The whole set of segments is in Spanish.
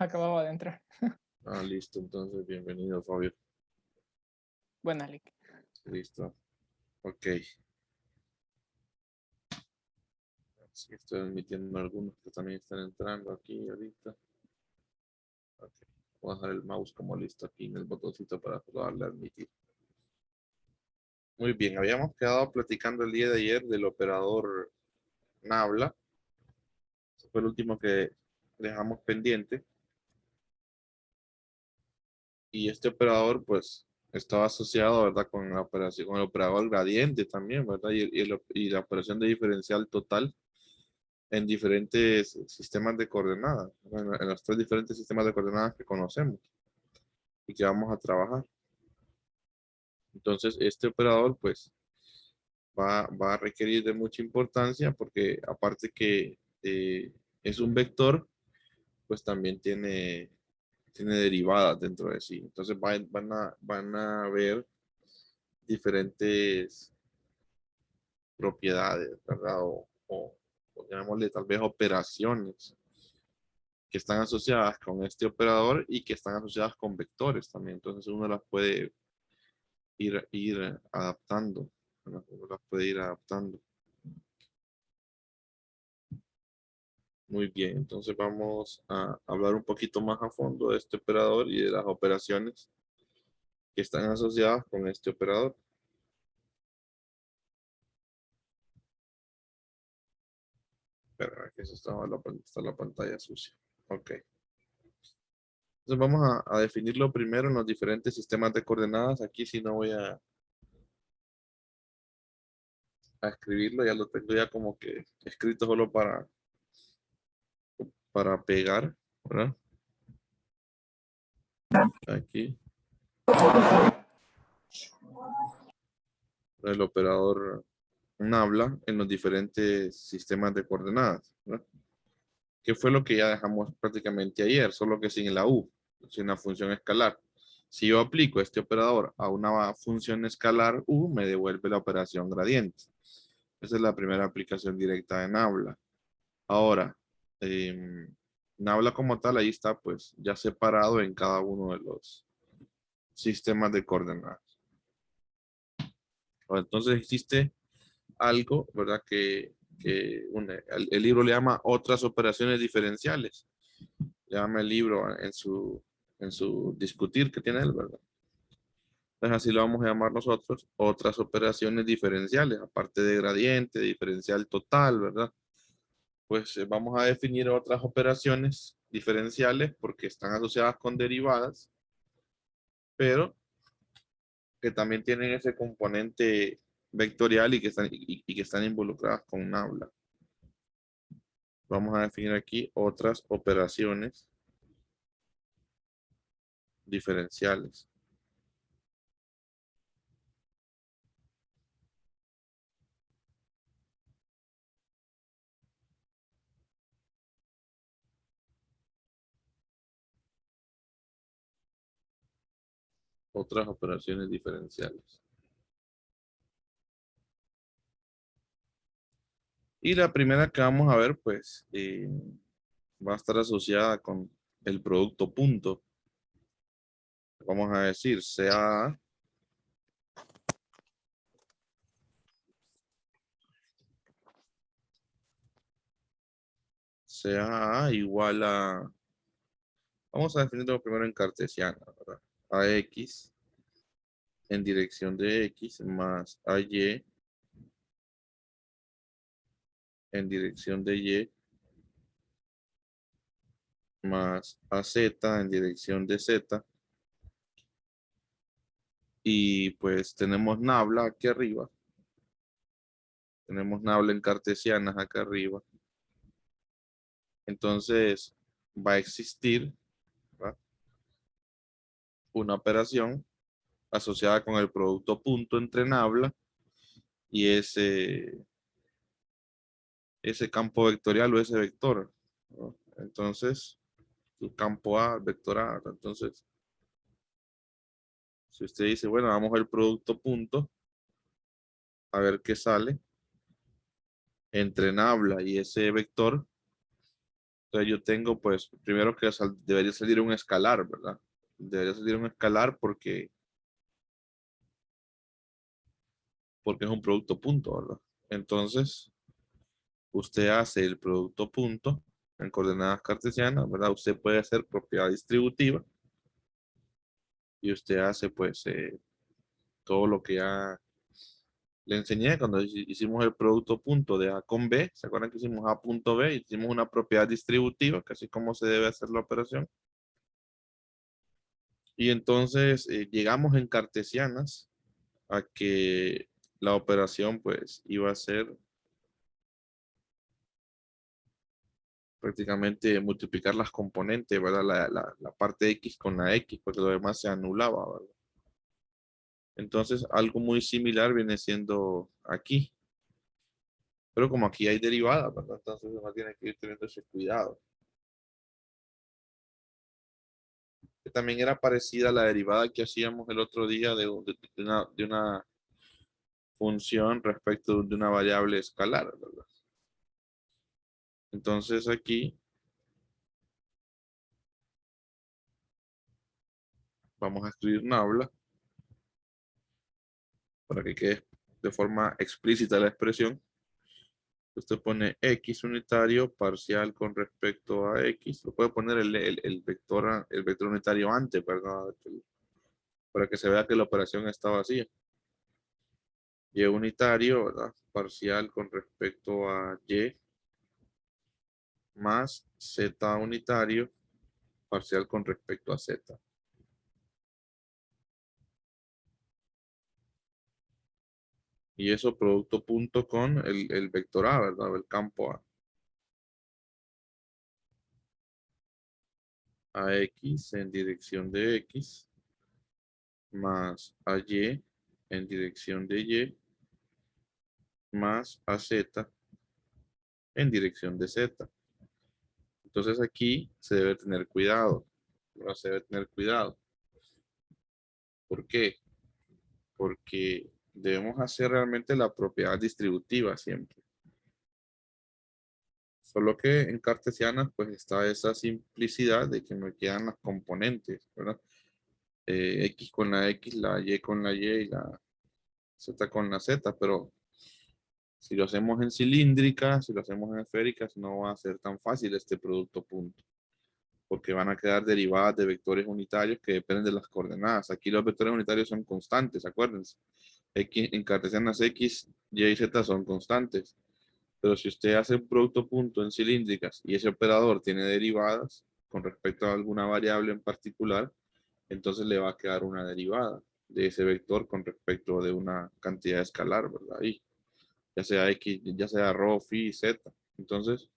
Acababa de entrar. Ah, listo. Entonces, bienvenido, Fabio. Buena, Lick. Listo. Ok. Sí, estoy admitiendo algunos que también están entrando aquí ahorita. Ok. Voy a dejar el mouse como listo aquí en el botoncito para darle a admitir. Muy bien. Habíamos quedado platicando el día de ayer del operador Nabla. Ese fue el último que dejamos pendiente. Y este operador, pues, estaba asociado, ¿verdad? Con la operación, con el operador gradiente también, ¿verdad? Y la operación de diferencial total en diferentes sistemas de coordenadas, en los tres diferentes sistemas de coordenadas que conocemos y que vamos a trabajar. Entonces, este operador, pues, va a requerir de mucha importancia porque aparte que es un vector, pues también tiene derivadas dentro de sí. Entonces, van a ver diferentes propiedades, ¿verdad? O llamémosle tal vez operaciones que están asociadas con este operador y que están asociadas con vectores también. Entonces uno las puede ir adaptando. ¿Verdad? Uno las puede ir adaptando. Muy bien, entonces vamos a hablar un poquito más a fondo de este operador y de las operaciones que están asociadas con este operador. Espera, que eso está la pantalla sucia. Ok. Entonces vamos a definirlo primero en los diferentes sistemas de coordenadas. Aquí si no voy a escribirlo, ya lo tengo ya como que escrito solo para pegar, ¿verdad? Aquí, el operador Nabla en los diferentes sistemas de coordenadas, ¿verdad? Que fue lo que ya dejamos prácticamente ayer, solo que sin la U, sin la función escalar. Si yo aplico este operador a una función escalar U, me devuelve la operación gradiente. Esa es la primera aplicación directa de Nabla. Ahora, Nabla como tal, ahí está pues ya separado en cada uno de los sistemas de coordenadas. Entonces existe algo, ¿verdad? El libro le llama otras operaciones diferenciales. Le llama el libro en su discutir que tiene él, ¿verdad? Entonces así lo vamos a llamar nosotros, otras operaciones diferenciales, aparte de gradiente, diferencial total, ¿verdad? Pues vamos a definir otras operaciones diferenciales porque están asociadas con derivadas, pero que también tienen ese componente vectorial y que están involucradas con Nabla. Vamos a definir aquí otras operaciones diferenciales. Otras operaciones diferenciales. Y la primera que vamos a ver, pues, va a estar asociada con el producto punto. Vamos a decir CA igual a, vamos a definirlo primero en cartesiano, ¿verdad? AX en dirección de X más AY en dirección de Y más AZ en dirección de Z. Y pues tenemos Nabla aquí arriba. Tenemos Nabla en cartesianas acá arriba. Entonces va a existir, ¿verdad?, una operación asociada con el producto punto entre Nabla y ese campo vectorial o ese vector, ¿no? Entonces, tu campo A, vector A. Entonces, si usted dice, bueno, vamos al producto punto, a ver qué sale entre Nabla y ese vector, Entonces yo tengo, pues, primero que debería salir un escalar, ¿verdad? Debería salir un escalar porque es un producto punto, ¿verdad? Entonces, usted hace el producto punto en coordenadas cartesianas, ¿verdad? Usted puede hacer propiedad distributiva y usted hace, pues, todo lo que ya le enseñé cuando hicimos el producto punto de A con B. ¿Se acuerdan que hicimos A punto B? Hicimos una propiedad distributiva, que así como se debe hacer la operación. Y entonces llegamos en cartesianas a que la operación pues iba a ser prácticamente multiplicar las componentes, ¿verdad? La parte X con la X, porque lo demás se anulaba, ¿verdad? Entonces algo muy similar viene siendo aquí. Pero como aquí hay derivadas, ¿verdad? Entonces uno tiene que ir teniendo ese cuidado. Que también era parecida a la derivada que hacíamos el otro día de una función respecto de una variable escalar, ¿verdad? Entonces aquí vamos a escribir nabla para que quede de forma explícita la expresión. Usted pone x unitario parcial con respecto a x. Lo puede poner el vector unitario antes, ¿verdad? Para que se vea que la operación está vacía. Y unitario, ¿verdad? Parcial con respecto a y más z unitario parcial con respecto a z. Y eso producto punto con el vector A, ¿verdad? El campo A. AX en dirección de X más AY en dirección de Y más AZ en dirección de Z. Entonces aquí se debe tener cuidado. No se debe tener cuidado. ¿Por qué? Porque debemos hacer realmente la propiedad distributiva siempre. Solo que en cartesianas pues está esa simplicidad de que me quedan las componentes, ¿verdad? X con la X, la Y con la Y y la Z con la Z, pero si lo hacemos en cilíndricas, si lo hacemos en esféricas, no va a ser tan fácil este producto punto, porque van a quedar derivadas de vectores unitarios que dependen de las coordenadas. Aquí los vectores unitarios son constantes, acuérdense. X, en cartesianas X, Y y Z son constantes. Pero si usted hace un producto punto en cilíndricas y ese operador tiene derivadas con respecto a alguna variable en particular, entonces le va a quedar una derivada de ese vector con respecto de una cantidad escalar, ¿verdad? Y ya sea X, ya sea ρ, phi, Z. Entonces,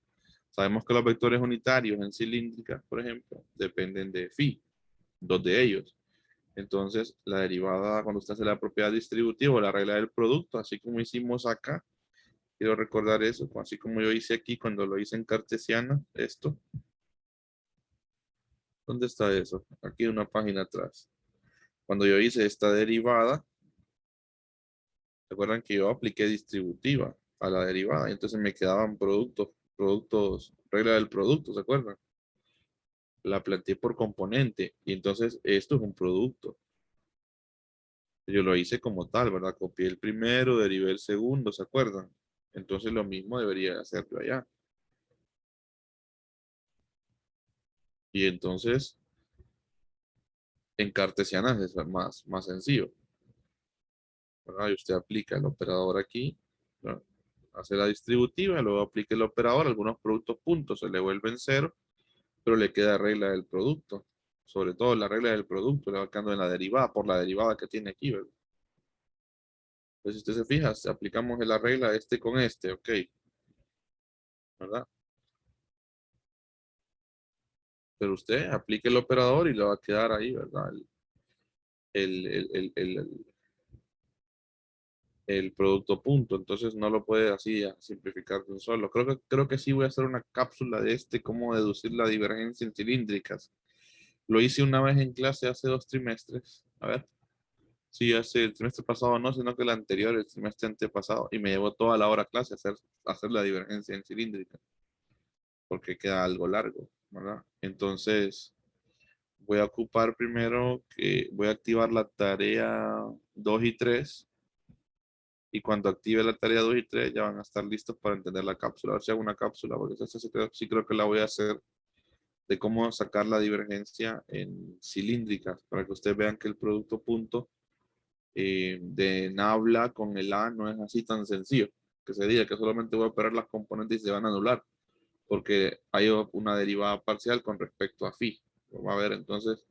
sabemos que los vectores unitarios en cilíndricas, por ejemplo, dependen de phi, dos de ellos. Entonces, la derivada, cuando usted hace la propiedad distributiva o la regla del producto, así como hicimos acá, quiero recordar eso, así como yo hice aquí cuando lo hice en cartesiana, esto. ¿Dónde está eso? Aquí una página atrás. Cuando yo hice esta derivada, ¿se acuerdan que yo apliqué distributiva a la derivada? Y entonces me quedaban productos, regla del producto, ¿se acuerdan? La planteé por componente y entonces esto es un producto. Yo lo hice como tal, ¿verdad? Copié el primero, derivé el segundo, ¿se acuerdan? Entonces lo mismo debería hacerlo allá. Y entonces en cartesianas es más sencillo, ¿verdad? Y usted aplica el operador aquí, ¿no? Hace la distributiva, luego aplica el operador, algunos productos puntos se le vuelven cero, pero le queda regla del producto. Sobre todo la regla del producto le va quedando en la derivada, por la derivada que tiene aquí, ¿verdad? Entonces, si usted se fija, si aplicamos la regla este con este, ok, ¿verdad? Pero usted aplique el operador y le va a quedar ahí, ¿verdad? El, el, el, el, el producto punto. Entonces no lo puede así simplificar de un solo. Creo que sí voy a hacer una cápsula de cómo deducir la divergencia en cilíndricas. Lo hice una vez en clase hace 2 trimestres. A ver. Sí, hace el trimestre pasado no, sino que el anterior, el trimestre antepasado. Y me llevó toda la hora clase a hacer la divergencia en cilíndrica. porque queda algo largo, ¿verdad? Entonces, voy a ocupar primero que voy a activar la tarea 2 y 3. Y cuando active la tarea 2 y 3 ya van a estar listos para entender la cápsula. A ver si hago una cápsula, porque esta sí creo que la voy a hacer de cómo sacar la divergencia en cilíndricas, para que ustedes vean que el producto punto de Nabla con el A no es así tan sencillo. Que se diga que solamente voy a operar las componentes y se van a anular, porque hay una derivada parcial con respecto a phi. Lo va a ver, entonces,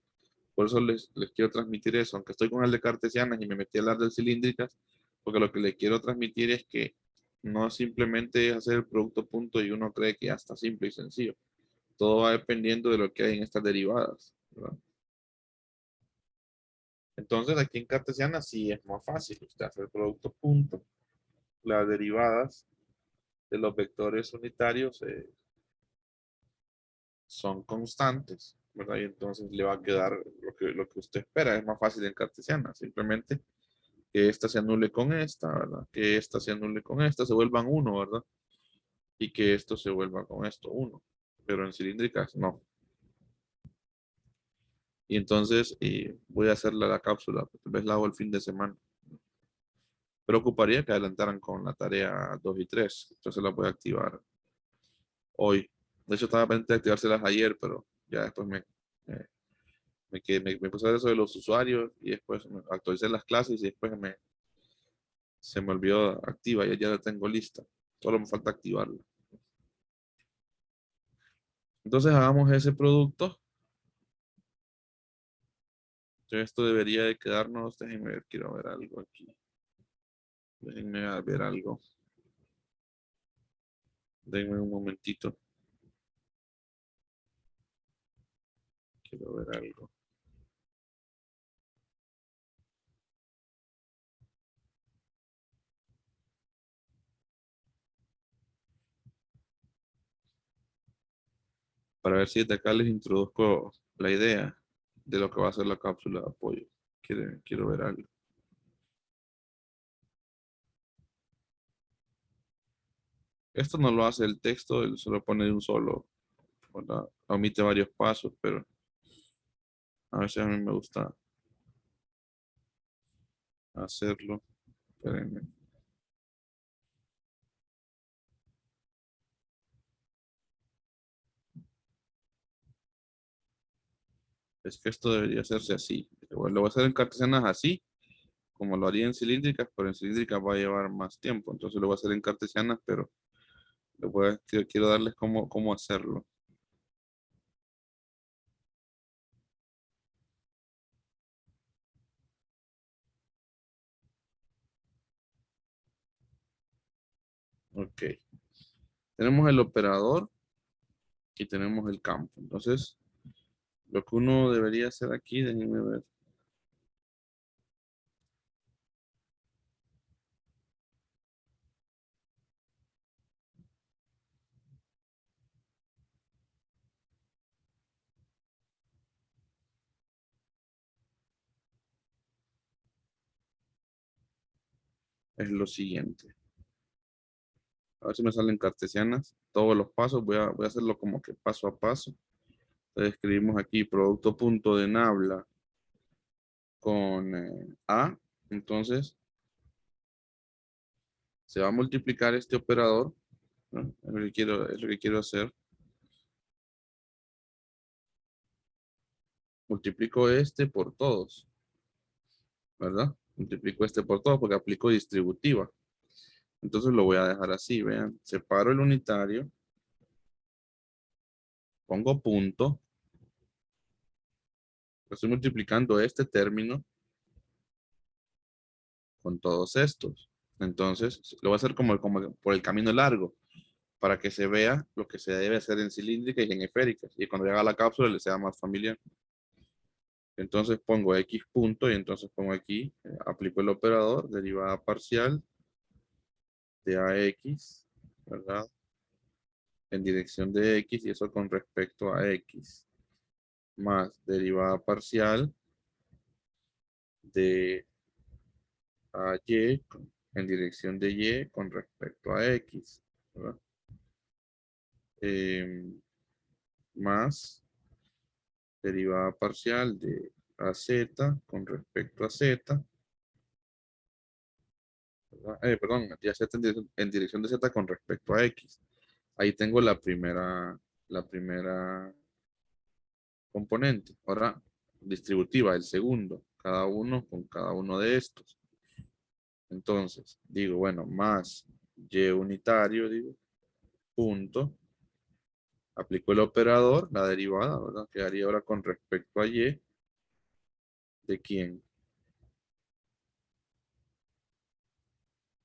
por eso les quiero transmitir eso, aunque estoy con el de cartesianas y me metí a hablar de cilíndricas, porque lo que les quiero transmitir es que no simplemente es hacer el producto punto y uno cree que ya está simple y sencillo. Todo va dependiendo de lo que hay en estas derivadas, ¿verdad? Entonces, aquí en cartesiana sí es más fácil. Usted hace el producto punto, las derivadas de los vectores unitarios son constantes, ¿verdad? Y entonces le va a quedar lo que usted espera. Es más fácil en cartesiana. Simplemente que esta se anule con esta, ¿verdad? Que esta se anule con esta, se vuelvan uno, ¿verdad? Y que esto se vuelva con esto uno. Pero en cilíndricas no. Y entonces voy a hacerle la cápsula, tal vez la hago el fin de semana. Pero ocuparía que adelantaran con la tarea 2 y 3. Entonces la voy a activar hoy. De hecho, estaba pendiente de activárselas ayer, pero ya después me puse a ver eso de los usuarios y después me actualicé las clases y después se me olvidó activa. Ya la tengo lista. Solo me falta activarla. Entonces hagamos ese producto. Entonces, esto debería de quedarnos. Déjenme ver, quiero ver algo aquí. Déjenme ver algo. Denme un momentito. Quiero ver algo. Para ver si de acá les introduzco la idea de lo que va a ser la cápsula de apoyo. Quiero ver algo. Esto no lo hace el texto, él solo pone de un solo, ¿verdad? Omite varios pasos, pero a veces a mí me gusta hacerlo. Espérenme. Es que esto debería hacerse así. Igual lo voy a hacer en cartesianas así, como lo haría en cilíndricas, pero en cilíndricas va a llevar más tiempo. Entonces lo voy a hacer en cartesianas, pero quiero darles cómo hacerlo. Ok. Tenemos el operador y tenemos el campo. Entonces, lo que uno debería hacer aquí, déjenme ver. Es lo siguiente. A ver si me salen cartesianas. Todos los pasos. Voy a hacerlo como que paso a paso. Entonces escribimos aquí producto punto de Nabla con A. Entonces se va a multiplicar este operador, ¿no? Es lo que quiero hacer. Multiplico este por todos, ¿verdad? Multiplico este por todos porque aplico distributiva. Entonces lo voy a dejar así, vean. Separo el unitario. Pongo punto. Estoy multiplicando este término con todos estos. Entonces, lo voy a hacer como por el camino largo, para que se vea lo que se debe hacer en cilíndricas y en esféricas. Y cuando llega a la cápsula le sea más familiar. Entonces pongo X punto y entonces pongo aquí, aplico el operador, derivada parcial de AX, ¿verdad? En dirección de X y eso con respecto a X. Más derivada parcial de AY en dirección de Y con respecto a X, ¿verdad? más derivada parcial de AZ con respecto a Z. Perdón, ya Z en dirección de Z con respecto a X. Ahí tengo la primera componente. Ahora, distributiva, el segundo, cada uno con cada uno de estos. Entonces, digo, bueno, más Y unitario, digo, punto. Aplico el operador, la derivada, ¿verdad? Quedaría ahora con respecto a Y. ¿De quién?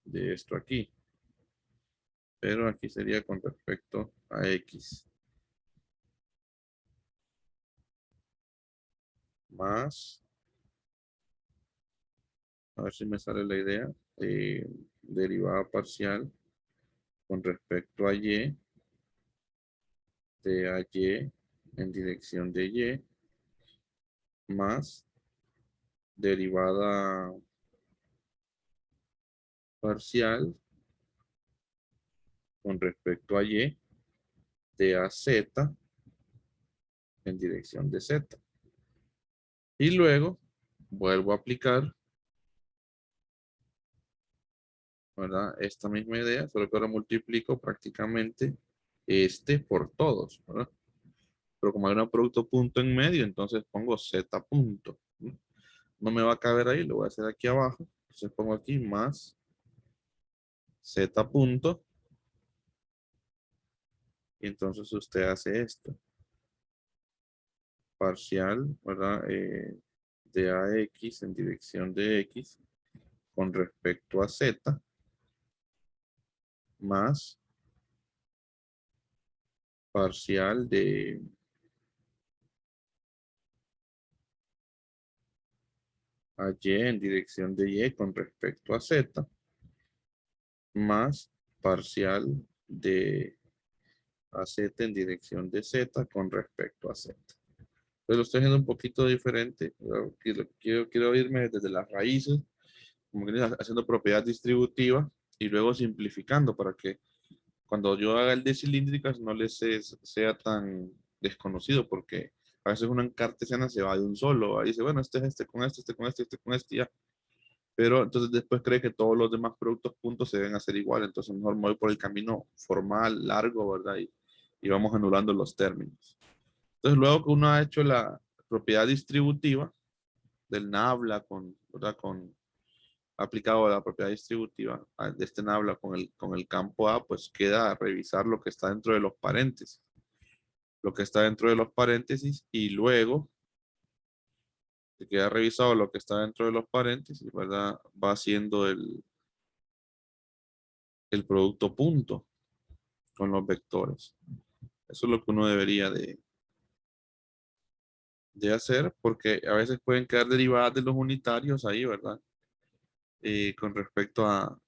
De esto aquí. Pero aquí sería con respecto a X. Más, a ver si me sale la idea, derivada parcial con respecto a Y, de a Y en dirección de Y, más derivada parcial con respecto a Y, de a Z en dirección de Z. Y luego vuelvo a aplicar, ¿verdad? Esta misma idea, solo que ahora multiplico prácticamente este por todos, ¿verdad? Pero como hay un producto punto en medio, entonces pongo Z punto, ¿no? No me va a caber ahí, lo voy a hacer aquí abajo. Entonces pongo aquí más Z punto. Y entonces usted hace esto. Parcial, ¿verdad? De AX en dirección de X con respecto a Z más parcial de a Y en dirección de Y con respecto a Z más parcial de a Z en dirección de Z con respecto a Z. Pero lo estoy haciendo un poquito diferente. Quiero irme desde las raíces, como que haciendo propiedad distributiva y luego simplificando para que cuando yo haga el de cilíndricas no les sea tan desconocido, porque a veces uno en cartesiana se va de un solo, ahí dice, bueno, este con este con este con este, ya. Pero entonces después cree que todos los demás productos puntos se deben hacer igual, entonces mejor me voy por el camino formal, largo, ¿verdad? Y vamos anulando los términos. Entonces luego que uno ha hecho la propiedad distributiva del nabla con, ¿verdad? Con aplicado a la propiedad distributiva de este nabla con el campo A, pues queda a revisar lo que está dentro de los paréntesis. Lo que está dentro de los paréntesis y luego que queda revisado lo que está dentro de los paréntesis, ¿verdad? Va haciendo el producto punto con los vectores. Eso es lo que uno debería de hacer porque a veces pueden quedar derivadas de los unitarios ahí, ¿verdad? Con respecto a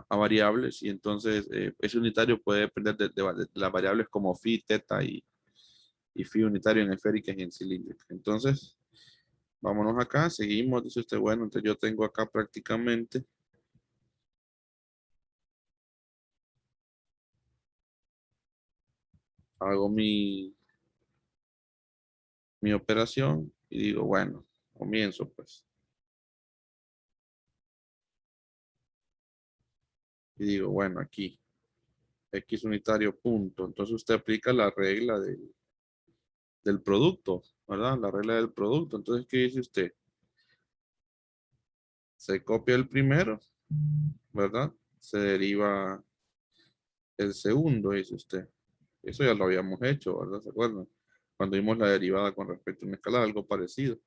variables y entonces ese unitario puede depender de las variables como phi, teta y phi unitario en esféricas y en cilíndricas. Entonces, vámonos acá, seguimos, dice usted, bueno, entonces yo tengo acá prácticamente hago mi operación y digo, bueno, comienzo pues. Y digo, bueno, aquí, X unitario punto. Entonces usted aplica la regla del producto, ¿verdad? La regla del producto. Entonces, ¿qué dice usted? Se copia el primero, ¿verdad? Se deriva el segundo, dice usted. Eso ya lo habíamos hecho, ¿verdad? ¿Se acuerdan? Cuando vimos la derivada con respecto a una escala, algo parecido.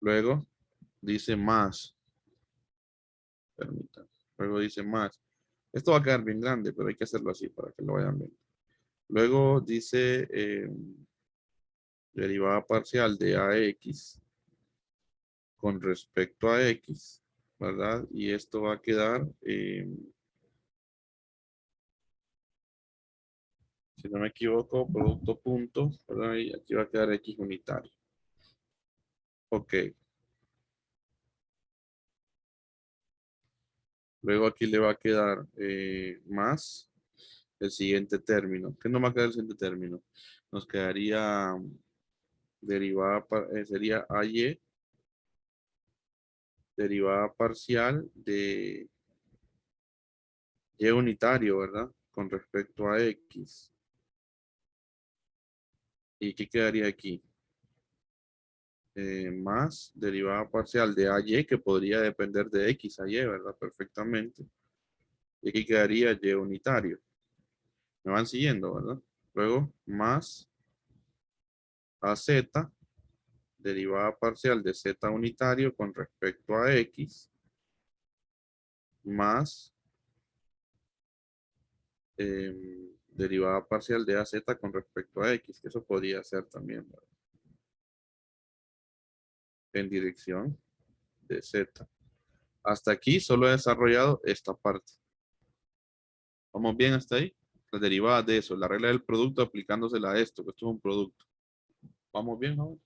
Luego dice más. Permítanme. Luego dice más. Esto va a quedar bien grande, pero hay que hacerlo así para que lo vayan viendo. Luego dice derivada parcial de AX con respecto a X, ¿verdad? Y esto va a quedar, si no me equivoco, producto punto, ¿verdad? Y aquí va a quedar X unitario. Ok. Luego aquí le va a quedar más el siguiente término. ¿Qué nos va a quedar el siguiente término? Nos quedaría derivada, sería AY, derivada parcial de Y unitario, ¿verdad? Con respecto a X. ¿Y qué quedaría aquí? Más derivada parcial de AY, que podría depender de X a Y, ¿verdad? Perfectamente. Y aquí quedaría Y unitario. Me van siguiendo, ¿verdad? Luego, más AZ, derivada parcial de Z unitario con respecto a X, más derivada parcial de AZ con respecto a X, que eso podría ser también, ¿verdad? En dirección de Z. Hasta aquí solo he desarrollado esta parte. ¿Vamos bien hasta ahí? Las derivadas de eso, la regla del producto aplicándosela a esto, que esto es un producto. ¿Vamos bien ahora?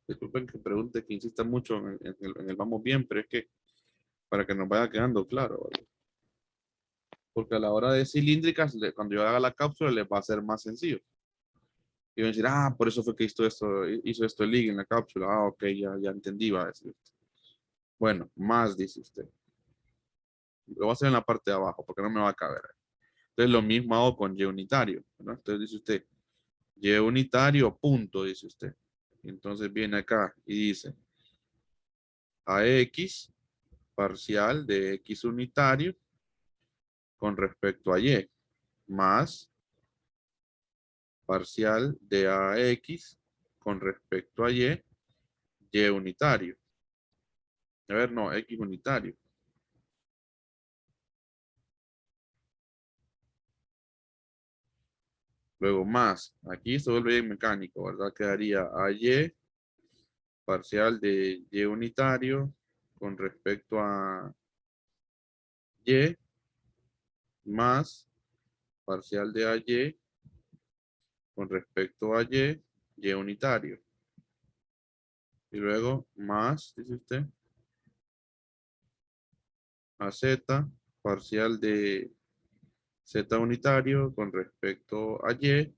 Disculpen que pregunte, que insista mucho en el vamos bien, pero es que para que nos vaya quedando claro, ¿vale? Porque a la hora de cilíndricas, cuando yo haga la cápsula, les va a ser más sencillo. Y van a decir, ah, por eso fue que hizo esto el Ig en la cápsula. Ah, ok, ya entendí, va a decir usted. Bueno, más dice usted. Lo voy a hacer en la parte de abajo, porque no me va a caber. Entonces lo mismo hago con Y unitario, ¿no? Entonces dice usted, Y unitario, punto, dice usted. Entonces viene acá y dice, AX parcial de X unitario con respecto a Y, más parcial de AX con respecto a Y unitario. A ver, no, X unitario. Luego más, aquí se vuelve bien mecánico, ¿verdad? Quedaría AY parcial de Y unitario con respecto a Y más parcial de AY con respecto a Y unitario. Y luego más, dice usted, a Z parcial de Z unitario con respecto a Y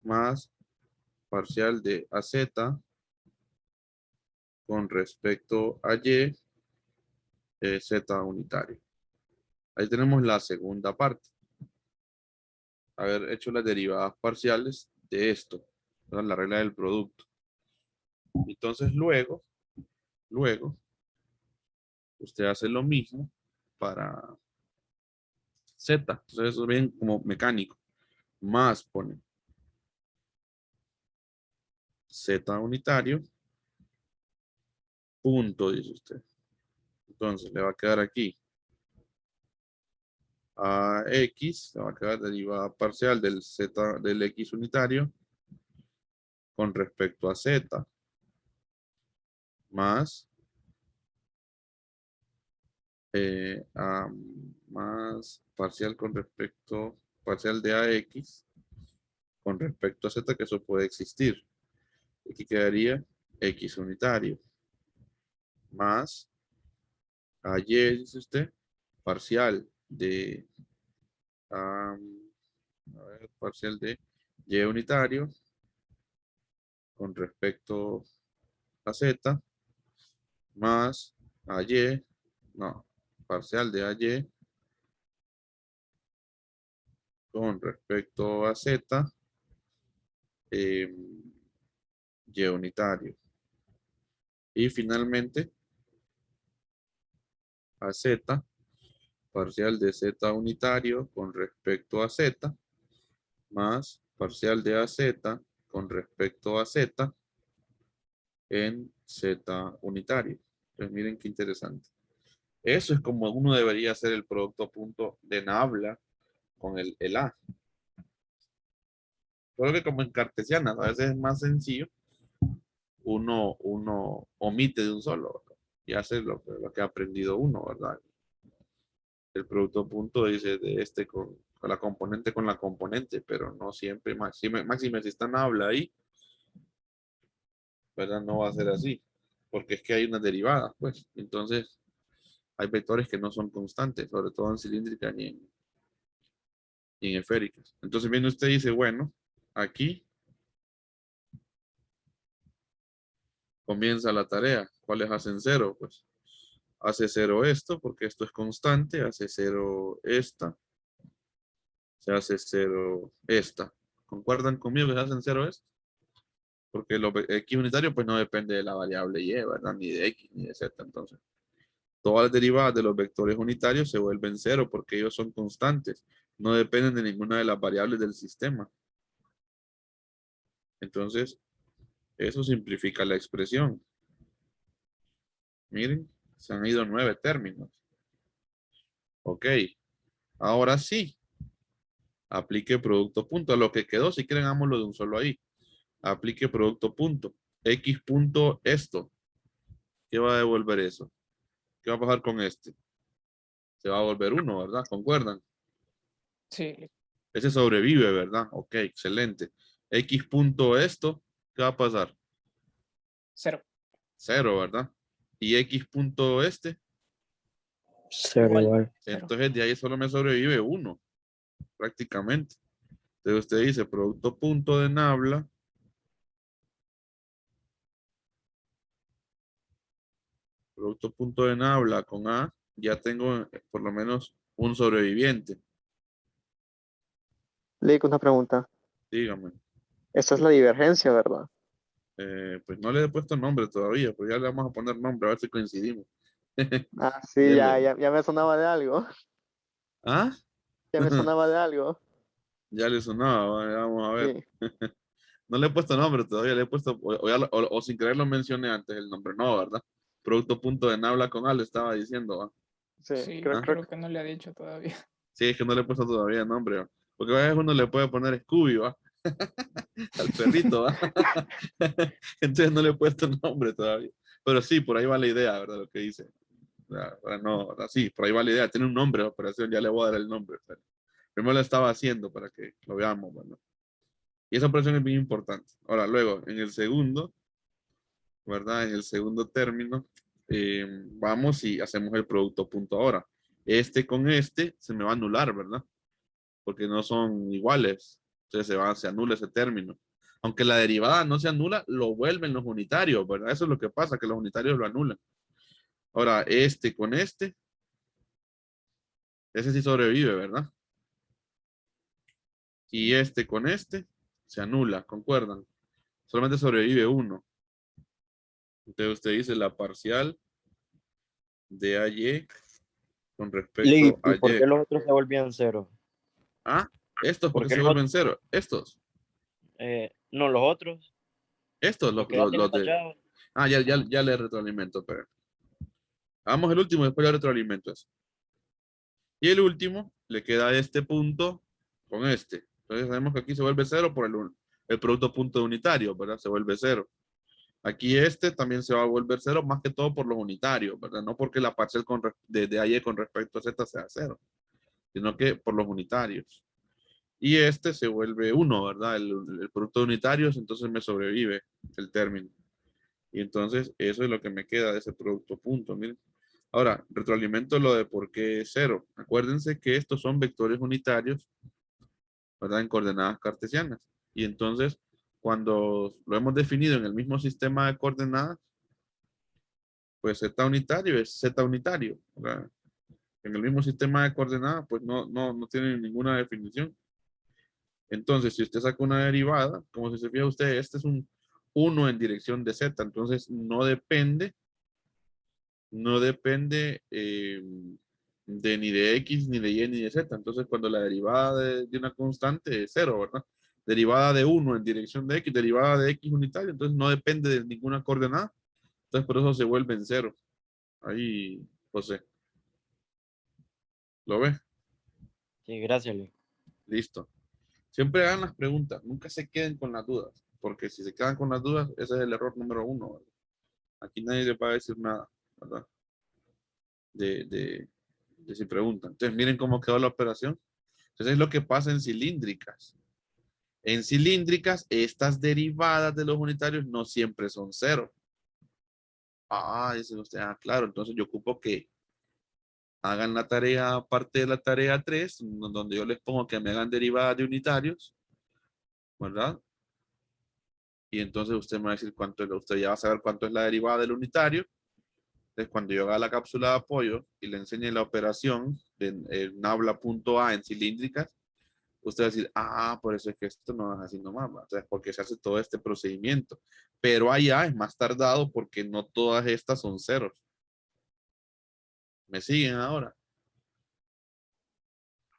más parcial de AZ con respecto a Y Z unitario. Ahí tenemos la segunda parte. Haber hecho las derivadas parciales de esto, ¿verdad? La regla del producto. Entonces luego, usted hace lo mismo para Z. Entonces eso es bien como mecánico. Más pone Z unitario, punto, dice usted. Entonces le va a quedar aquí a X, le va a quedar derivada parcial del Z del X unitario con respecto a Z, más, más parcial con respecto, parcial de AX con respecto a Z, que eso puede existir. Aquí quedaría X unitario, más a Y, dice usted, parcial de, a ver, parcial de Y unitario con respecto a Z, más a Y, no, parcial de AY con respecto a Z, Y unitario. Y finalmente a Z, parcial de Z unitario con respecto a Z, más parcial de AZ con respecto a Z en Z unitario. Entonces miren qué interesante. Eso es como uno debería hacer el producto punto de Nabla con el A. Creo que como en cartesiana, a veces es más sencillo, uno omite de un solo, ¿verdad? Y hace lo que ha aprendido uno, ¿verdad? El producto punto dice de este con la componente, pero no siempre, máxima si está en habla ahí, ¿verdad? No va a ser así, porque es que hay una derivada, pues. Entonces, hay vectores que no son constantes, sobre todo en cilíndricas y en esféricas. Entonces viene usted y dice, bueno, aquí comienza la tarea. ¿Cuáles hacen cero? Pues hace cero esto, porque esto es constante, hace cero esta, se hace cero esta. ¿Concuerdan conmigo que se hacen cero esto? Porque los x unitarios pues no depende de la variable y, ¿verdad? Ni de x ni de z. Entonces, todas las derivadas de los vectores unitarios se vuelven cero porque ellos son constantes. No dependen de ninguna de las variables del sistema. Entonces, eso simplifica la expresión. Miren, se han ido 9 términos. Ok, ahora sí. Aplique producto punto. A lo que quedó, si quieren, hagámoslo de un solo ahí. Aplique producto punto. X punto esto. ¿Qué va a devolver eso? ¿Qué va a pasar con este? Se va a volver 1, ¿verdad? ¿Concuerdan? Sí, Ese sobrevive, ¿verdad? Ok, excelente. X punto esto, ¿qué va a pasar? 0. 0, ¿verdad? Y X punto este, Cero Igual, igual. 0. entonces de ahí solo me sobrevive 1, prácticamente. Entonces usted dice producto punto de Nabla. Producto punto de Nabla con A, ya tengo por lo menos un sobreviviente. Lick, una pregunta. Dígame. Esta es la divergencia, ¿verdad? Pues no le he puesto nombre todavía, pero ya le vamos a poner nombre, a ver si coincidimos. Ah, sí, Dele. ya me sonaba de algo. ¿Ah? Ya me sonaba de algo. Ya le sonaba, vamos a ver. Sí. No le he puesto nombre todavía, le he puesto, o sin querer lo mencioné antes el nombre, no, ¿verdad? Producto punto de Nabla con A le estaba diciendo, ¿va? Sí, Sí, ¿Ah? creo creo que no le ha dicho todavía. Sí, es que no le he puesto todavía nombre, ¿va? Porque a veces uno le puede poner Scooby, ¿va? Al perrito, ¿va? Entonces no le he puesto nombre todavía. Pero sí, por ahí va la idea, ¿verdad? Lo que dice. No, sí, por ahí va la idea. Tiene un nombre de operación, ya le voy a dar el nombre. Pero primero lo estaba haciendo para que lo veamos, bueno. Y esa operación es bien importante. Ahora, luego, en el segundo, ¿verdad? En el segundo término, vamos y hacemos el producto punto ahora. Este con este se me va a anular, ¿verdad? Porque no son iguales. Entonces se anula ese término. Aunque la derivada no se anula, lo vuelven los unitarios, ¿verdad? Eso es lo que pasa, que los unitarios lo anulan. Ahora, este con este, ese sí sobrevive, ¿verdad? Y este con este, se anula, ¿concuerdan? Solamente sobrevive uno. Entonces usted dice la parcial de AY con Lee, respecto a ¿y por qué Y. los otros se volvían cero? Ah, estos, ¿Por porque qué se los vuelven otros? cero. No, los otros, Estos, los que ya tienen los de. tachados. Ah, ya le retroalimento, pero. Hagamos el último, después le retroalimento eso. Y el último, le queda este punto con este. Entonces sabemos que aquí se vuelve cero por el producto punto unitario, ¿verdad? Se vuelve cero. Aquí este también se va a volver cero, más que todo por los unitarios, ¿verdad? No porque la parcial de AY con respecto a Z sea cero, sino que por los unitarios. Y este se vuelve uno, ¿verdad? El producto de unitarios, entonces me sobrevive el término. Y entonces eso es lo que me queda de ese producto punto, miren. Ahora, retroalimento lo de por qué cero. Acuérdense que estos son vectores unitarios, ¿verdad? En coordenadas cartesianas. Y entonces, cuando lo hemos definido en el mismo sistema de coordenadas, pues z unitario es z unitario, ¿verdad? En el mismo sistema de coordenadas, pues no tiene ninguna definición. Entonces, si usted saca una derivada, como si se fija usted, este es un 1 en dirección de z, entonces no depende de ni de x, ni de y, ni de z. Entonces, cuando la derivada de una constante es 0, ¿verdad? Derivada de 1 en dirección de x, derivada de x unitario, entonces no depende de ninguna coordenada. Entonces, por eso se vuelve en 0. Ahí, José, ¿lo ves? Sí, gracias, Lee. Listo. Siempre hagan las preguntas, nunca se queden con las dudas, porque si se quedan con las dudas, ese es el error número 1, ¿verdad? Aquí nadie le va a decir nada, ¿verdad? De, de, de si preguntan. Entonces, miren cómo quedó la operación. Entonces, es lo que pasa en cilíndricas. En cilíndricas, estas derivadas de los unitarios no siempre son cero. Ah, dice usted, claro, entonces yo ocupo que hagan la tarea aparte de la tarea 3, donde yo les pongo que me hagan derivadas de unitarios, ¿verdad? Y entonces usted me va a decir cuánto es, usted ya va a saber cuánto es la derivada del unitario. Entonces, cuando yo haga la cápsula de apoyo y le enseñe la operación de nabla.a en cilíndricas, usted va a decir, ah, por eso es que esto no es así nomás, ¿va? Entonces, porque se hace todo este procedimiento. Pero allá es más tardado porque no todas estas son ceros. ¿Me siguen ahora?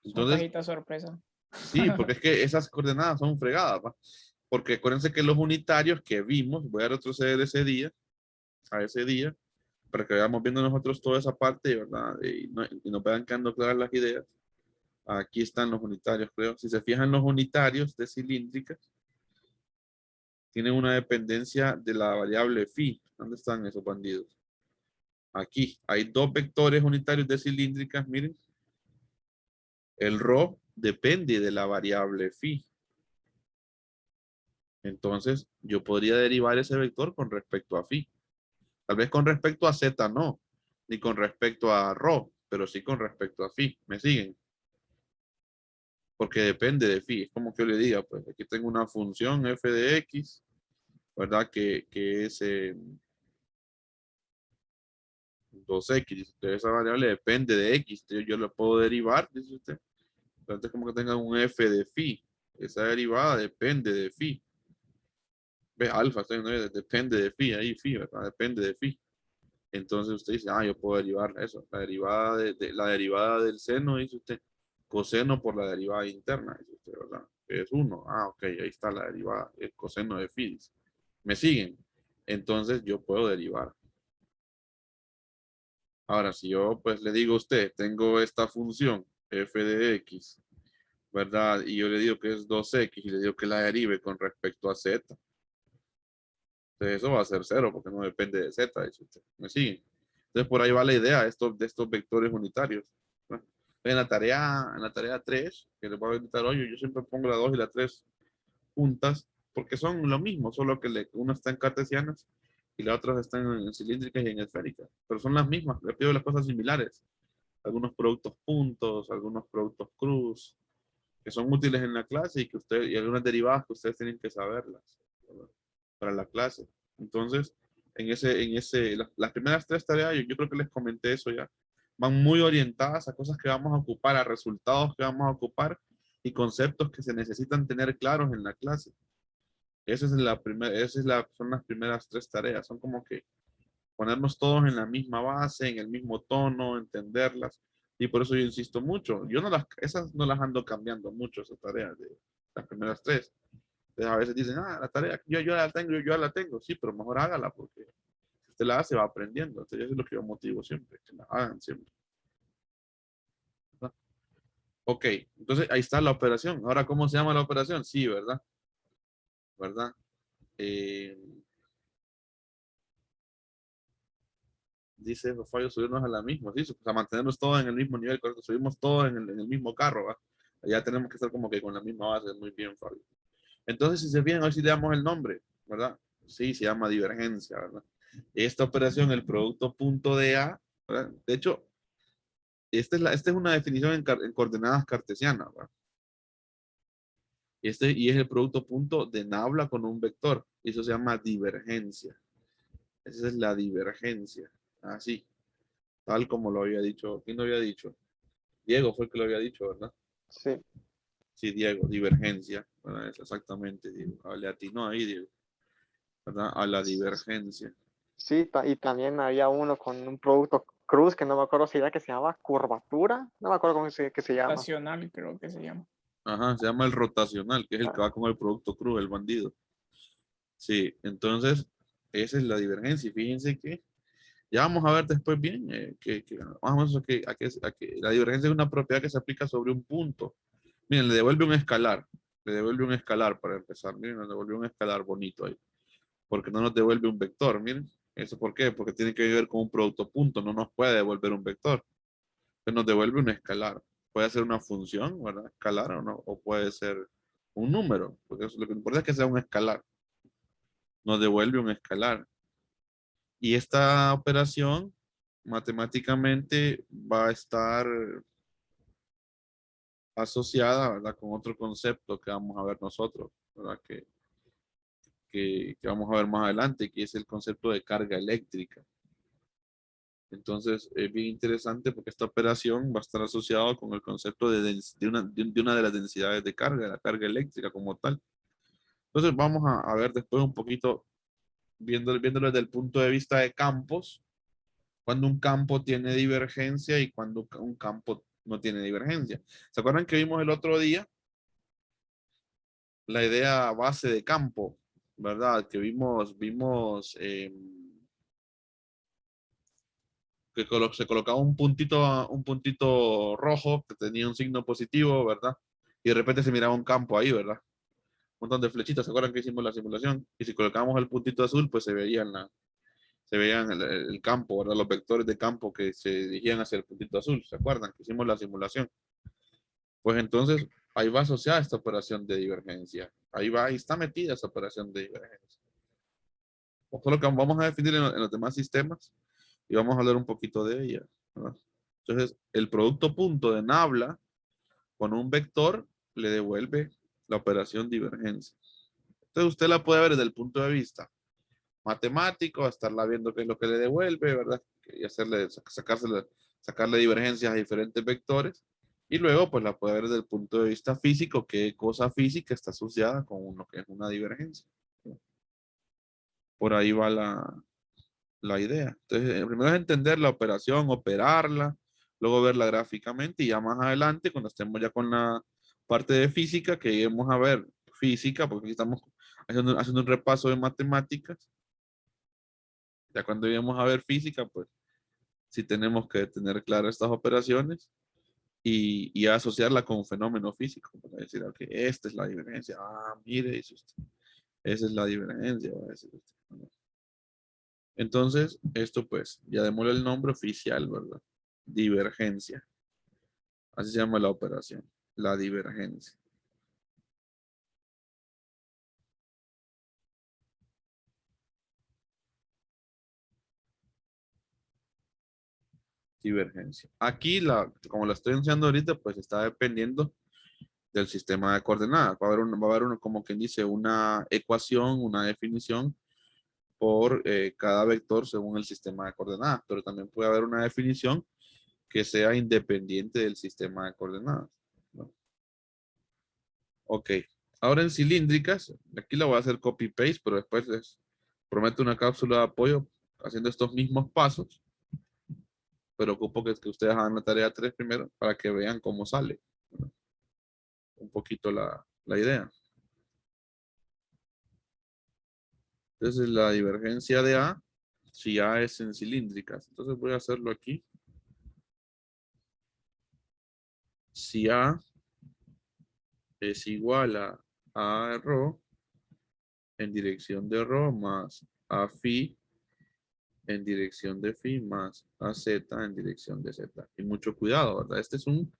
Son Entonces, cajitas sorpresa. sí, porque es que esas coordenadas son fregadas, ¿va? Porque acuérdense que los unitarios que vimos, voy a retroceder ese día, a ese día, para que vayamos viendo nosotros toda esa parte, ¿verdad? Y nos vayan quedando claras las ideas. Aquí están los unitarios, creo. Si se fijan, los unitarios de cilíndricas tienen una dependencia de la variable phi. ¿Dónde están esos bandidos? Aquí. Hay dos vectores unitarios de cilíndricas, miren. El ρ depende de la variable phi. Entonces, yo podría derivar ese vector con respecto a phi. Tal vez con respecto a z no, ni con respecto a ρ, pero sí con respecto a phi. ¿Me siguen? Porque depende de phi. Es como que yo le diga, pues aquí tengo una función f de x, ¿verdad? Que es 2x. Entonces, esa variable depende de x. Entonces, yo lo puedo derivar, dice usted. Entonces, como que tenga un f de phi. Esa derivada depende de phi. Ve, alfa, depende de phi, ahí phi, ¿verdad? Depende de phi. Entonces usted dice, ah, yo puedo derivar eso. La derivada, la derivada del seno, dice usted, coseno por la derivada interna, dice usted, ¿verdad? Que es 1. Ah, ok, ahí está la derivada, el coseno de phi. Dice. ¿Me siguen? Entonces yo puedo derivar. Ahora, si yo pues le digo a usted, tengo esta función f de x, ¿verdad? Y yo le digo que es 2x y le digo que la derive con respecto a z. Entonces eso va a ser 0 porque no depende de z, dice usted. ¿Me siguen? Entonces por ahí va la idea de estos vectores unitarios. ¿No? En la tarea 3, que les voy a invitar hoy, yo siempre pongo la 2 y la 3 juntas porque son lo mismo, solo que una está en cartesianas y la otra está en cilíndricas y en esféricas. Pero son las mismas, le pido las cosas similares. Algunos productos puntos, algunos productos cruz, que son útiles en la clase y que y algunas derivadas que ustedes tienen que saberlas, ¿verdad? Para la clase. Entonces, las primeras 3 tareas, yo creo que les comenté eso ya, van muy orientadas a cosas que vamos a ocupar, a resultados que vamos a ocupar y conceptos que se necesitan tener claros en la clase. Son las primeras 3 tareas, son como que ponernos todos en la misma base, en el mismo tono, entenderlas. Y por eso yo insisto mucho. Esas no las ando cambiando mucho, esas tareas de las primeras 3. Entonces a veces dicen, ah, la tarea, yo la tengo, yo ya la tengo. Sí, pero mejor hágala porque si usted la hace va aprendiendo. Entonces eso es lo que yo motivo siempre, que la hagan siempre. ¿Verdad? Ok, entonces ahí está la operación. Ahora, ¿cómo se llama la operación? Sí, ¿verdad? ¿Verdad? Eh, dice Rafael, subirnos a la misma, ¿sí? O sea, mantenernos todos en el mismo nivel, cuando subimos todos en el mismo carro, ¿va? Ya tenemos que estar como que con la misma base, muy bien, Fabio. Entonces, si se fijan, hoy sí le damos el nombre, ¿verdad? Sí, se llama divergencia, ¿verdad? Esta operación, el producto punto de A, ¿verdad? De hecho, esta es una definición en coordenadas cartesianas, ¿verdad? Y es el producto punto de nabla con un vector, y eso se llama divergencia. Esa es la divergencia, así, tal como lo había dicho. ¿Quién lo había dicho? Diego fue el que lo había dicho, ¿verdad? Sí. Sí, Diego, divergencia. ¿Verdad? Es exactamente, Diego. Le atinó ahí, Diego. ¿Verdad? A la divergencia. Sí, y también había uno con un producto cruz que no me acuerdo si era que se llama curvatura. No me acuerdo que se llama. Estacional, creo que se llama. Ajá, se llama el rotacional, que es el que va con el producto cruz, el bandido. Sí, entonces, esa es la divergencia. Y fíjense que ya vamos a ver después bien vamos a que la divergencia es una propiedad que se aplica sobre un punto. Miren, le devuelve un escalar. Le devuelve un escalar para empezar. Miren, le devuelve un escalar bonito ahí. Porque no nos devuelve un vector. Miren, ¿eso por qué? Porque tiene que ver con un producto punto. No nos puede devolver un vector. Entonces nos devuelve un escalar. Puede ser una función, ¿verdad? Escalar o no. O puede ser un número. Porque eso, lo que importa es que sea un escalar. Nos devuelve un escalar. Y esta operación matemáticamente va a estar asociada, ¿verdad? Con otro concepto que vamos a ver nosotros, ¿verdad? Que vamos a ver más adelante, que es el concepto de carga eléctrica. Entonces, es bien interesante porque esta operación va a estar asociada con el concepto de una de las densidades de carga, la carga eléctrica como tal. Entonces, vamos a ver después un poquito, viéndolo desde el punto de vista de campos, cuando un campo tiene divergencia y cuando un campo no tiene divergencia. ¿Se acuerdan que vimos el otro día la idea base de campo, verdad? Que vimos que se colocaba un puntito rojo que tenía un signo positivo, ¿verdad? Y de repente se miraba un campo ahí, ¿verdad? Un montón de flechitas, ¿se acuerdan que hicimos la simulación? Y si colocábamos el puntito azul, pues se veían el campo, ¿verdad? Los vectores de campo que se dirigían hacia el puntito azul, ¿se acuerdan? Que hicimos la simulación. Pues entonces, ahí va asociada esta operación de divergencia. Ahí está metida esa operación de divergencia. Solo que vamos a definir en los demás sistemas y vamos a hablar un poquito de ella, ¿verdad? Entonces, el producto punto de Nabla con un vector le devuelve la operación divergencia. Entonces, usted la puede ver desde el punto de vista matemático, estarla viendo qué es lo que le devuelve, ¿verdad? Y sacarle divergencias a diferentes vectores. Y luego, pues la puede ver desde el punto de vista físico, qué cosa física está asociada con uno que es una divergencia. Por ahí va la idea. Entonces, primero es entender la operación, operarla, luego verla gráficamente y ya más adelante, cuando estemos ya con la parte de física, que lleguemos a ver física, porque aquí estamos haciendo un repaso de matemáticas. Ya cuando lleguemos a ver física, pues sí tenemos que tener claras estas operaciones y asociarla con un fenómeno físico. Para decir, ok, esta es la divergencia. Ah, mire, dice usted. Esa es la divergencia, va a decir usted. Entonces, esto pues, ya démosle el nombre oficial, ¿verdad? Divergencia. Así se llama la operación, la divergencia. Divergencia. Aquí, como la estoy enseñando ahorita, pues está dependiendo del sistema de coordenadas. Va a haber uno, como quien dice, una ecuación, una definición por cada vector según el sistema de coordenadas, pero también puede haber una definición que sea independiente del sistema de coordenadas, ¿no? Ok, ahora en cilíndricas, aquí la voy a hacer copy-paste, pero después les prometo una cápsula de apoyo haciendo estos mismos pasos, pero ocupo que ustedes hagan la tarea 3 primero para que vean cómo sale, ¿no? Un poquito la idea. Entonces la divergencia de A, si A es en cilíndricas, entonces voy a hacerlo aquí. Si A es igual a rho en dirección de rho más a phi en dirección de phi más a z en dirección de z. Y mucho cuidado, ¿verdad? Este es un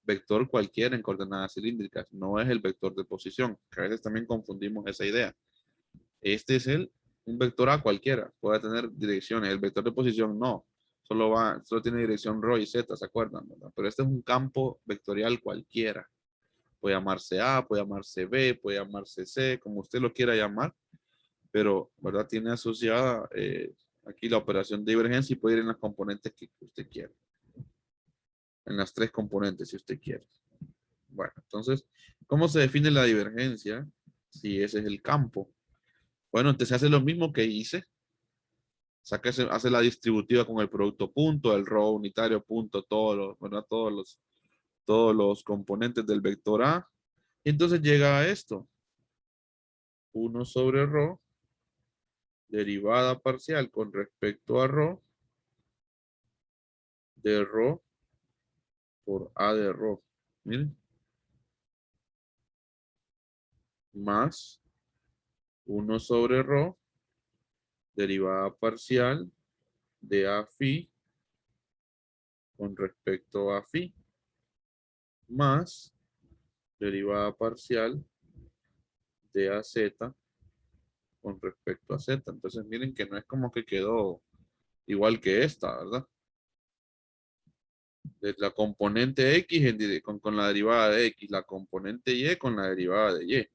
vector cualquiera en coordenadas cilíndricas, no es el vector de posición, que a veces también confundimos esa idea. Este es un vector A cualquiera, puede tener direcciones, el vector de posición no, solo tiene dirección rho y z, ¿se acuerdan? ¿Verdad? Pero este es un campo vectorial cualquiera. Puede llamarse A, puede llamarse B, puede llamarse C, como usted lo quiera llamar, pero, ¿verdad? Tiene asociada aquí la operación de divergencia y puede ir en las componentes que usted quiera. En las 3 componentes, si usted quiere. Bueno, entonces, ¿cómo se define la divergencia? Si ese es el campo. Bueno, entonces hace lo mismo que hice. Hace la distributiva con el producto punto, el rho unitario punto, ¿verdad? Todos los componentes del vector A. Y entonces llega a esto. 1 sobre rho, derivada parcial con respecto a rho, de rho por A de rho. Miren. Más 1 sobre rho, derivada parcial de A phi con respecto a phi, más derivada parcial de AZ con respecto a Z. Entonces miren que no es como que quedó igual que esta, ¿verdad? De la componente X con la derivada de X, la componente Y con la derivada de Y,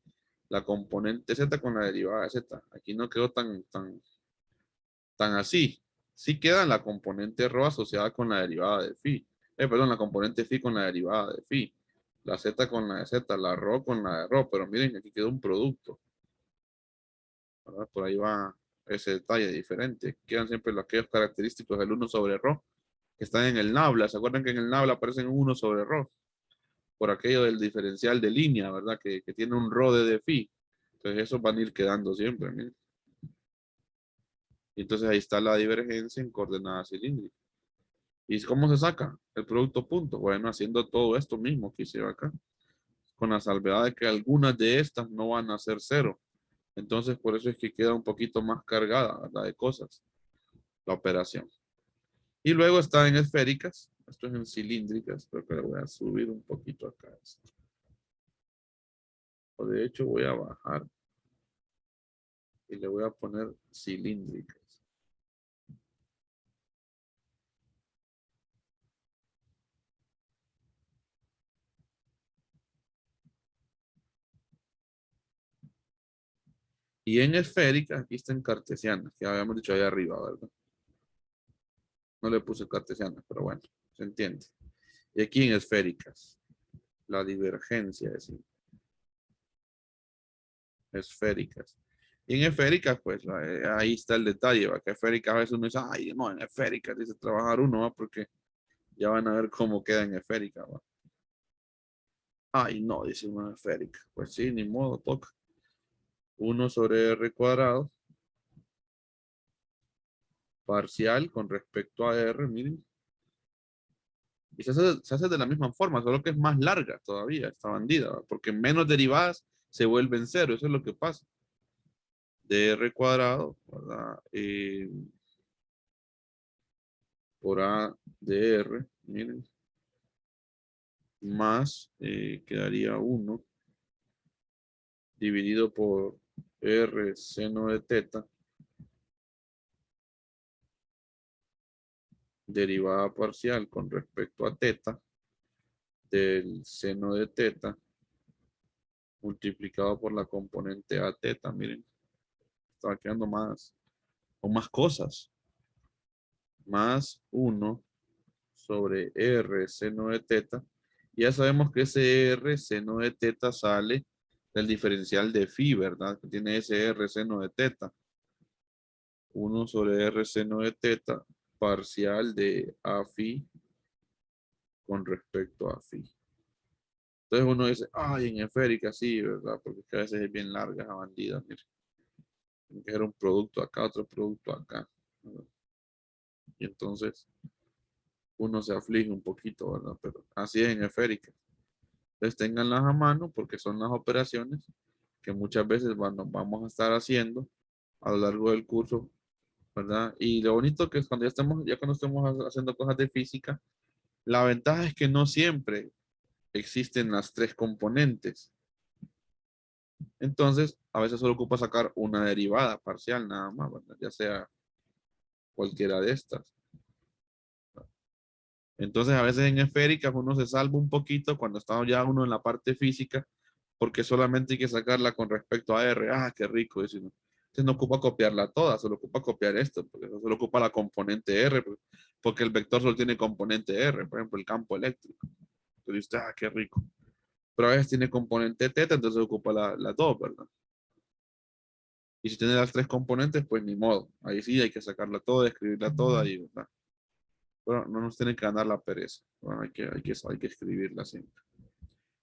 la componente Z con la derivada de Z. Aquí no quedó tan así. Sí queda la componente ρ asociada con la derivada de phi. Perdón, la componente phi con la derivada de phi. La Z con la de Z, la ρ con la de ρ. Pero miren, aquí quedó un producto. ¿Verdad? Por ahí va ese detalle diferente. Quedan siempre aquellos característicos del 1 sobre ρ que están en el nabla. ¿Se acuerdan que en el nabla aparecen 1 sobre ρ? Por aquello del diferencial de línea, ¿verdad? Que tiene un ρ de phi. Entonces esos van a ir quedando siempre. Miren. Y entonces ahí está la divergencia en coordenadas cilíndricas. ¿Y cómo se saca el producto punto? Bueno, haciendo todo esto mismo que hice acá. Con la salvedad de que algunas de estas no van a ser cero. Entonces por eso es que queda un poquito más cargada, ¿verdad? De cosas. La operación. Y luego está en esféricas. Esto es en cilíndricas. Creo que le voy a subir un poquito acá. O de hecho voy a bajar. Y le voy a poner cilíndricas. Y en esféricas, aquí está en cartesianas, que habíamos dicho ahí arriba, ¿verdad? No le puse cartesianas, pero bueno, se entiende. Y aquí en esféricas, la divergencia es esféricas. Y en esféricas, pues ahí está el detalle, ¿va? Que esféricas a veces uno dice, ay, no, en esféricas dice trabajar uno, ¿va? Porque ya van a ver cómo queda en esférica, ¿va? Ay, no, dice uno en esférica. Pues sí, ni modo, toca. 1 sobre r cuadrado parcial con respecto a r, miren. Y se hace de la misma forma, solo que es más larga todavía esta bandida, ¿va? Porque menos derivadas se vuelven cero, eso es lo que pasa. De r cuadrado, ¿verdad? Por a de r, miren, más quedaría 1 dividido por r seno de teta, derivada parcial con respecto a teta, del seno de teta, multiplicado por la componente a teta, miren, estaba quedando más, o más cosas, más 1 sobre r seno de teta. Ya sabemos que ese r seno de teta sale del diferencial de phi, ¿verdad? Que tiene ese r seno de teta. 1 sobre r seno de teta parcial de a phi con respecto a phi. Entonces uno dice, ay, en esférica sí, ¿verdad? Porque es que a veces es bien larga esa bandida, mire. Tiene que ser un producto acá, otro producto acá, ¿verdad? Y entonces uno se aflige un poquito, ¿verdad? Pero así es en esférica. Entonces ténganlas a mano porque son las operaciones que muchas veces vamos a estar haciendo a lo largo del curso, ¿verdad? Y lo bonito que es ya cuando estemos haciendo cosas de física, la ventaja es que no siempre existen las tres componentes. Entonces, a veces solo ocupa sacar una derivada parcial nada más, ¿verdad? Ya sea cualquiera de estas. Entonces, a veces en esféricas uno se salva un poquito cuando está ya uno en la parte física, porque solamente hay que sacarla con respecto a R. Ah, qué rico. Dice uno. Entonces no ocupa copiarla toda, solo ocupa copiar esto, porque solo ocupa la componente R, porque el vector solo tiene componente R, por ejemplo, el campo eléctrico. Entonces usted, ah, qué rico. Pero a veces tiene componente teta, entonces ocupa la 2, ¿verdad? Y si tiene las tres componentes, pues ni modo. Ahí sí hay que sacarla toda, escribirla toda y, ¿verdad? Pero no nos tiene que ganar la pereza. Bueno, hay que escribirla siempre.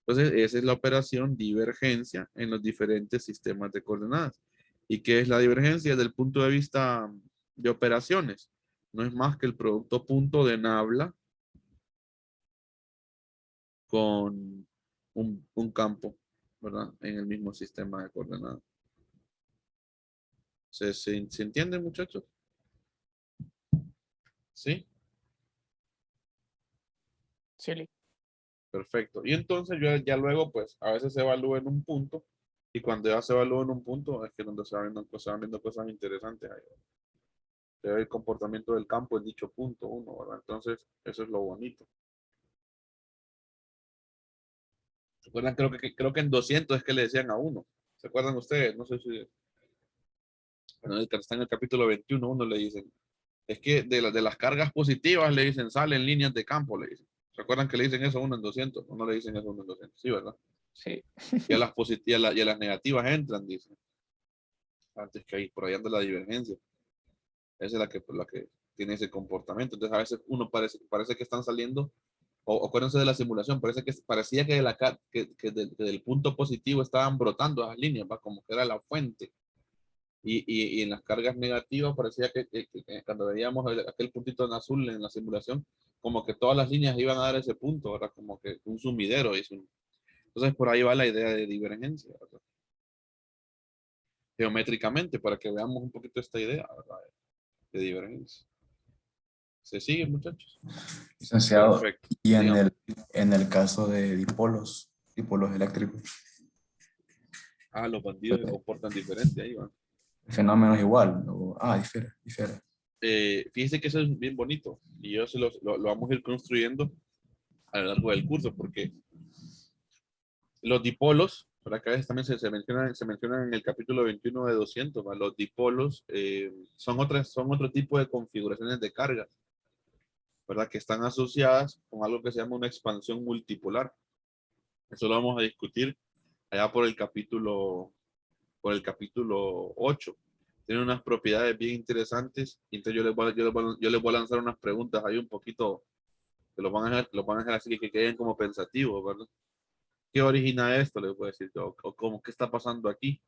Entonces, esa es la operación divergencia en los diferentes sistemas de coordenadas. ¿Y qué es la divergencia? Desde el punto de vista de operaciones. No es más que el producto punto de nabla con un campo, ¿verdad? En el mismo sistema de coordenadas. ¿Se entiende, muchachos? ¿Sí? Sí, Perfecto. Y entonces yo ya luego, pues, a veces se evalúa en un punto, y cuando ya se evalúa en un punto, es que donde se van viendo cosas interesantes ahí. Se ve el comportamiento del campo en dicho punto, uno, ¿verdad? Entonces, eso es lo bonito. ¿Recuerdan? Creo que en 200 es que le decían a uno. ¿Se acuerdan ustedes? No sé si bueno, está en el capítulo 21, uno le dicen. Es que de las cargas positivas le dicen, salen líneas de campo, le dicen. ¿Se acuerdan que le dicen eso a uno en 200? ¿O no le dicen eso a uno en 200? Sí, ¿verdad? Sí. Y a las positivas y a las negativas entran, dicen. Antes que ahí, por ahí anda la divergencia. Esa es la que tiene ese comportamiento. Entonces, a veces uno parece que están saliendo, o acuérdense de la simulación, parecía que, que del punto positivo estaban brotando las líneas, ¿va? Como que era la fuente. Y en las cargas negativas parecía que cuando veíamos aquel puntito en azul en la simulación, como que todas las líneas iban a dar ese punto, ¿verdad? Como que un sumidero. Entonces, por ahí va la idea de divergencia, ¿verdad? Geométricamente, para que veamos un poquito esta idea, ¿verdad? De divergencia. ¿Se sigue, muchachos? Licenciado, Perfecto. y Dígame. en el caso de dipolos eléctricos, Los bandidos se comportan diferente ahí, ¿va? el fenómeno es igual, difiere. Fíjense que eso es bien bonito y yo lo vamos a ir construyendo a lo largo del curso porque los dipolos, por acá también se mencionan en el capítulo 21 de 200, ¿va? Los dipolos son otro tipo de configuraciones de carga, ¿verdad? Que están asociadas con algo que se llama una expansión multipolar. Eso lo vamos a discutir allá por el capítulo 8. Tiene unas propiedades bien interesantes. Y entonces yo les voy a lanzar unas preguntas ahí un poquito que los van a dejar así que queden como pensativos, ¿verdad? ¿Qué origina esto? Les voy a decir yo. O cómo, ¿qué está pasando aquí?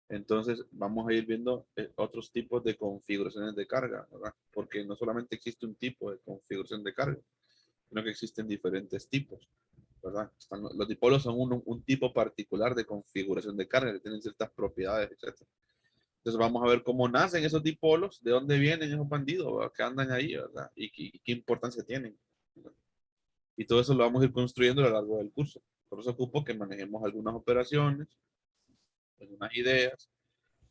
Entonces vamos a ir viendo otros tipos de configuraciones de carga, ¿verdad? Porque no solamente existe un tipo de configuración de carga, sino que existen diferentes tipos, ¿verdad? Los dipolos son un tipo particular de configuración de carga que tienen ciertas propiedades, etc. Entonces vamos a ver cómo nacen esos dipolos, de dónde vienen esos bandidos, ¿verdad? Que andan ahí, ¿verdad? Y qué importancia tienen, ¿verdad? Y todo eso lo vamos a ir construyendo a lo largo del curso. Por eso ocupo que manejemos algunas operaciones, algunas ideas,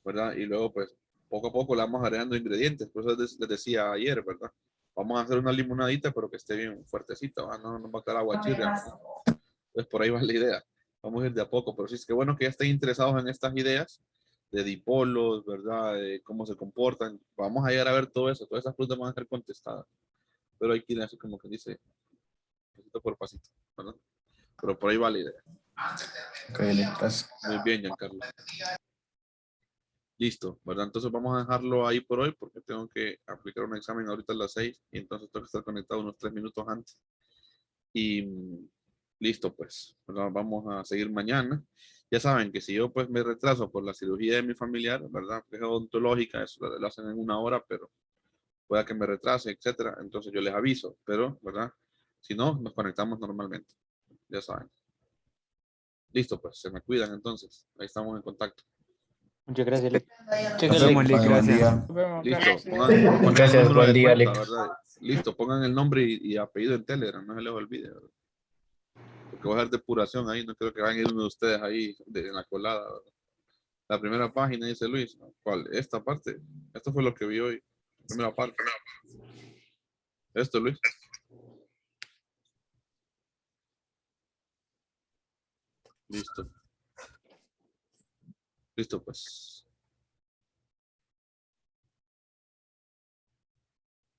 ¿verdad? Y luego, pues, poco a poco le vamos agregando ingredientes. Por eso les decía ayer, ¿verdad? Vamos a hacer una limonadita, pero que esté bien fuertecita, ¿verdad? No nos va a quedar aguachirria, ¿no? Pues por ahí va la idea. Vamos a ir de a poco, pero sí es que bueno que ya estén interesados en estas ideas de dipolos, ¿verdad? De cómo se comportan. Vamos a llegar a ver todo eso. Todas esas preguntas van a ser contestadas. Pero hay que ir así como que dice, pasito por pasito, ¿verdad? Pero por ahí va la idea. Ok, gracias. Muy bien, Giancarlo. Listo, ¿verdad? Entonces vamos a dejarlo ahí por hoy porque tengo que aplicar un examen ahorita a las 6 y entonces tengo que estar conectado unos 3 minutos antes. Y listo, pues, ¿verdad? Vamos a seguir mañana. Ya saben que si yo pues me retraso por la cirugía de mi familiar, ¿verdad? Es odontológica, eso lo hacen en 1 hora, pero pueda que me retrase, etcétera. Entonces yo les aviso, pero, ¿verdad? Si no, nos conectamos normalmente. Ya saben. Listo, pues, se me cuidan entonces. Ahí estamos en contacto. Muchas gracias, Lick. Cheque, Nos Lick. vemos, Lick, buen Gracias. día. Nos vemos, Listo, Carlos. pongan el Gracias, número buen de día, cuenta, Lick. ¿verdad? Listo, pongan el nombre y apellido en Telegram, no se les olvide, ¿verdad? Porque voy a hacer depuración ahí, no creo que vayan a ir uno de ustedes ahí en la colada, ¿verdad? La primera página dice Luis, ¿no? ¿Cuál? Esta parte. Esto fue lo que vi hoy. Primera parte. Esto, Luis. Listo. Listo, pues.